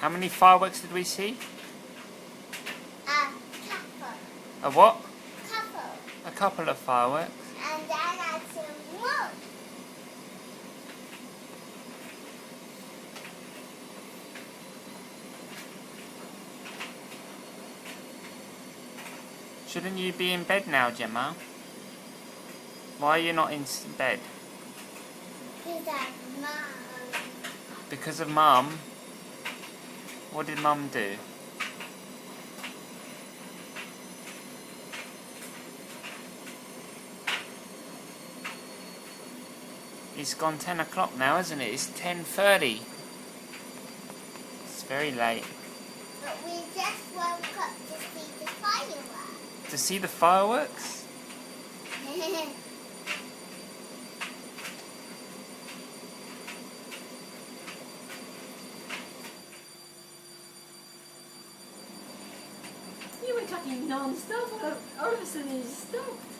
How many fireworks did we see? Couple. A what? Couple. A couple of fireworks. And then I said, more. Shouldn't you be in bed now, Gemma? Why are you not in bed? Because I'm Mom. Because of Mum? What did Mum do? It's gone 10 o'clock now, isn't it? It's 10:30. It's very late. But we just woke up to see the fireworks. To see the fireworks? You were talking non-stop, all of a sudden you stopped.